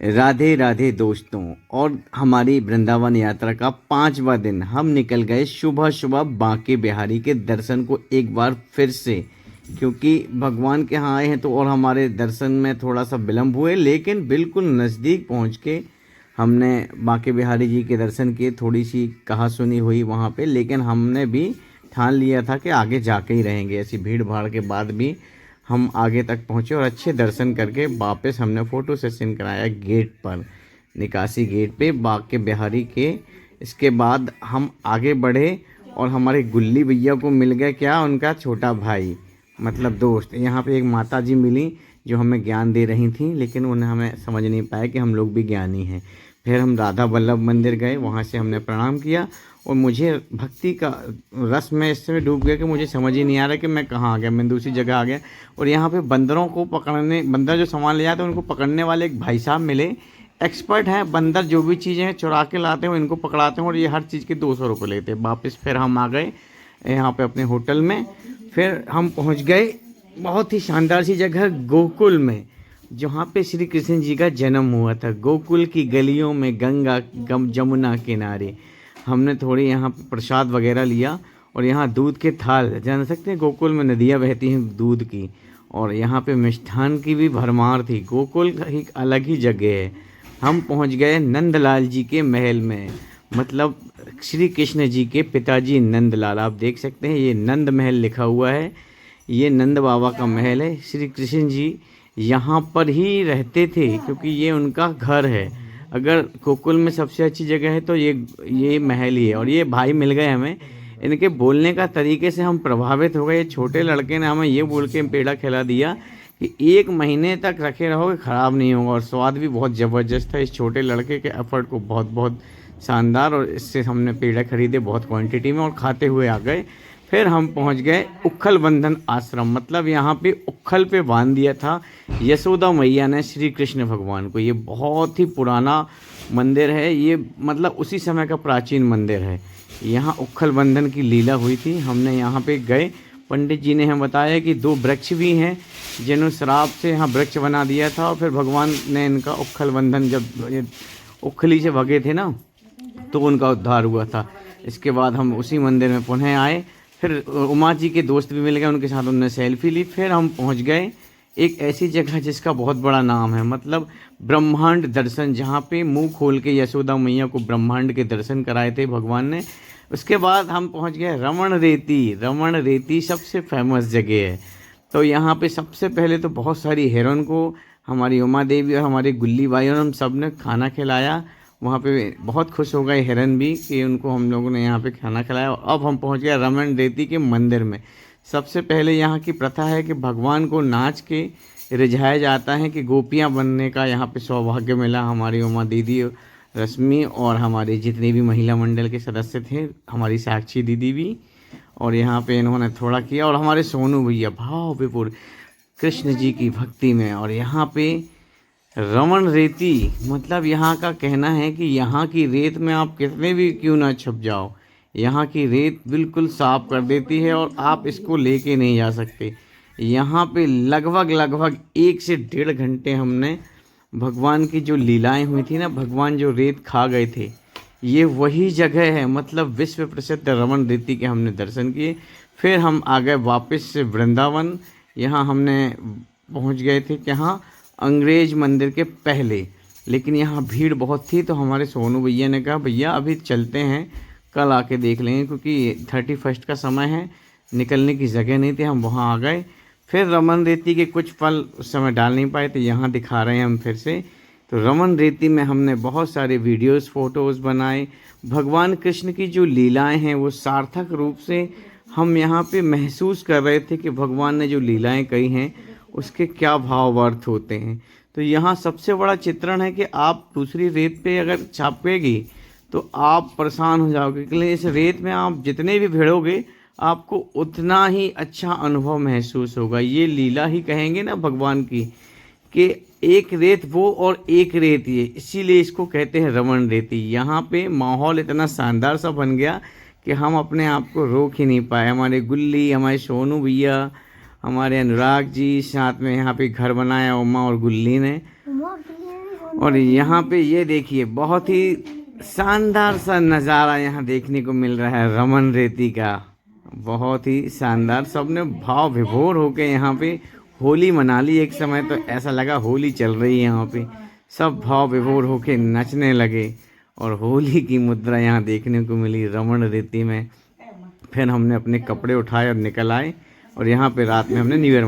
राधे राधे दोस्तों। और हमारी वृंदावन यात्रा का 5वां दिन हम निकल गए सुबह सुबह बांके बिहारी के दर्शन को एक बार फिर से, क्योंकि भगवान के यहाँ आए हैं तो और हमारे दर्शन में थोड़ा सा विलम्ब हुए, लेकिन बिल्कुल नज़दीक पहुँच के हमने बांके बिहारी जी के दर्शन किए। थोड़ी सी कहा सुनी हुई वहाँ पे, लेकिन हमने भी ठान लिया था कि आगे जाके ही रहेंगे। ऐसी भीड़ भाड़ के बाद भी हम आगे तक पहुँचे और अच्छे दर्शन करके वापस हमने फ़ोटो सेशन कराया गेट पर, निकासी गेट पे बांके बिहारी के। इसके बाद हम आगे बढ़े और हमारे गुल्ली भैया को मिल गया क्या, उनका छोटा भाई मतलब दोस्त। यहाँ पे एक माता जी मिली जो हमें ज्ञान दे रही थी, लेकिन उन्हें हमें समझ नहीं पाया कि हम लोग भी ज्ञानी हैं। फिर हम राधा वल्लभ मंदिर गए, वहाँ से हमने प्रणाम किया और मुझे भक्ति का रस में इस समय डूब गया कि मुझे समझ ही नहीं आ रहा कि मैं कहाँ आ गया, मैं दूसरी जगह आ गया। और यहाँ पे बंदरों को पकड़ने, बंदर जो सामान ले जाते हैं उनको पकड़ने वाले एक भाई साहब मिले। एक्सपर्ट हैं बंदर, जो भी चीज़ें चुरा के लाते हैं वो इनको पकड़ाते हैं और ये हर चीज़ के 200 रुपये लेते हैं। वापस फिर हम आ गए यहाँ पे अपने होटल में। फिर हम पहुँच गए बहुत ही शानदार सी जगह गोकुल में, जहाँ पे श्री कृष्ण जी का जन्म हुआ था। गोकुल की गलियों में गंगा जमुना किनारे हमने थोड़ी यहाँ पे प्रसाद वगैरह लिया। और यहाँ दूध के थाल, जान सकते हैं गोकुल में नदियाँ बहती हैं दूध की, और यहाँ पे मिष्ठान की भी भरमार थी। गोकुल का एक अलग ही जगह है। हम पहुँच गए नंदलाल जी के महल में, मतलब श्री कृष्ण जी के पिताजी नंदलाल। आप देख सकते हैं ये नंद महल लिखा हुआ है, ये नंद बाबा का महल है। श्री कृष्ण जी यहाँ पर ही रहते थे क्योंकि ये उनका घर है। अगर गोकुल में सबसे अच्छी जगह है तो ये महल ही है। और ये भाई मिल गए हमें, इनके बोलने का तरीके से हम प्रभावित हो गए। ये छोटे लड़के ने हमें ये बोल के पेड़ा खिला दिया कि 1 महीने तक रखे रहोगे ख़राब नहीं होगा, और स्वाद भी बहुत ज़बरदस्त था। इस छोटे लड़के के एफर्ट को बहुत बहुत शानदार, और इससे हमने पेड़ा खरीदे बहुत क्वांटिटी में और खाते हुए आ गए। फिर हम पहुंच गए उखल बंधन आश्रम, मतलब यहाँ पे उखल पे बांध दिया था यशोदा मैया ने श्री कृष्ण भगवान को। ये बहुत ही पुराना मंदिर है, ये मतलब उसी समय का प्राचीन मंदिर है। यहाँ उखल बंधन की लीला हुई थी। हमने यहाँ पे गए, पंडित जी ने हमें बताया कि 2 वृक्ष भी हैं जिन्होंने श्राप से यहाँ वृक्ष बना दिया था, और फिर भगवान ने इनका उखल बंधन, जब ये उखली से भगे थे ना तो उनका उद्धार हुआ था। इसके बाद हम उसी मंदिर में पुनः आए। फिर उमा जी के दोस्त भी मिल गए, उनके साथ उन्होंने सेल्फी ली। फिर हम पहुंच गए एक ऐसी जगह जिसका बहुत बड़ा नाम है, मतलब ब्रह्मांड दर्शन, जहाँ पे मुंह खोल के यशोदा मैया को ब्रह्मांड के दर्शन कराए थे भगवान ने। उसके बाद हम पहुंच गए रमण रेती। रमण रेती सबसे फेमस जगह है। तो यहाँ पे सबसे पहले तो बहुत सारी हिरण को हमारी उमा देवी और हमारे गुल्ली भाई और हम सब ने खाना खिलाया। वहाँ पे बहुत खुश हो गए हिरन भी कि उनको हम लोगों ने यहाँ पे खाना खिलाया। और अब हम पहुँच गए रमन रेती के मंदिर में। सबसे पहले यहाँ की प्रथा है कि भगवान को नाच के रिझाया जाता है कि गोपियाँ बनने का यहाँ पे सौभाग्य मिला। हमारी उमा दीदी, रश्मि और हमारे जितने भी महिला मंडल के सदस्य थे, हमारी साक्षी दीदी भी, और यहाँ पे इन्होंने थोड़ा किया। और हमारे सोनू भैया भाव विभोर कृष्ण जी की भक्ति में। और यहाँ पे रमन रेती, मतलब यहाँ का कहना है कि यहाँ की रेत में आप कितने भी क्यों ना छुप जाओ, यहाँ की रेत बिल्कुल साफ कर देती है और आप इसको लेके नहीं जा सकते। यहाँ पे लगभग लगभग 1 से 1.5 घंटे हमने भगवान की जो लीलाएं हुई थी ना, भगवान जो रेत खा गए थे, ये वही जगह है। मतलब विश्व प्रसिद्ध रमन रेती के हमने दर्शन किए। फिर हम आ गए वापस से वृंदावन। यहाँ हमने पहुँच गए थे यहाँ अंग्रेज मंदिर के पहले, लेकिन यहाँ भीड़ बहुत थी तो हमारे सोनू भैया ने कहा भैया अभी चलते हैं, कल आके देख लेंगे, क्योंकि 31 का समय है, निकलने की जगह नहीं थी। हम वहाँ आ गए। फिर रमन रेती के कुछ पल उस समय डाल नहीं पाए तो यहाँ दिखा रहे हैं हम फिर से। तो रमन रेती में हमने बहुत सारे वीडियोस फोटोज़ बनाए। भगवान कृष्ण की जो लीलाएं हैं वो सार्थक रूप से हम यहाँ पे महसूस कर रहे थे कि भगवान ने जो लीलाएं कही हैं उसके क्या भाव अर्थ होते हैं। तो यहाँ सबसे बड़ा चित्रण है कि आप दूसरी रेत पे अगर छापेगी तो आप परेशान हो जाओगे, क्योंकि इस रेत में आप जितने भी भिड़ोगे आपको उतना ही अच्छा अनुभव महसूस होगा। ये लीला ही कहेंगे ना भगवान की, कि एक रेत वो और एक रेत ये, इसीलिए इसको कहते हैं रमन रेती। यहाँ पे माहौल इतना शानदार सा बन गया कि हम अपने आप को रोक ही नहीं पाए। हमारे गुल्ली, हमारे सोनू भैया, हमारे अनुराग जी, साथ में यहाँ पे घर बनाया उमा और गुल्ली ने। और यहाँ पे ये देखिए बहुत ही शानदार सा नज़ारा यहाँ देखने को मिल रहा है रमन रेती का। बहुत ही शानदार, सबने भाव विभोर होके यहाँ पे होली मना ली। एक समय तो ऐसा लगा होली चल रही है यहाँ पे, सब भाव विभोर होके नचने लगे और होली की मुद्रा यहाँ देखने को मिली रमन रेती में। फिर हमने अपने कपड़े उठाए और निकल आए और यहाँ पे रात में हमने न्यू ईयर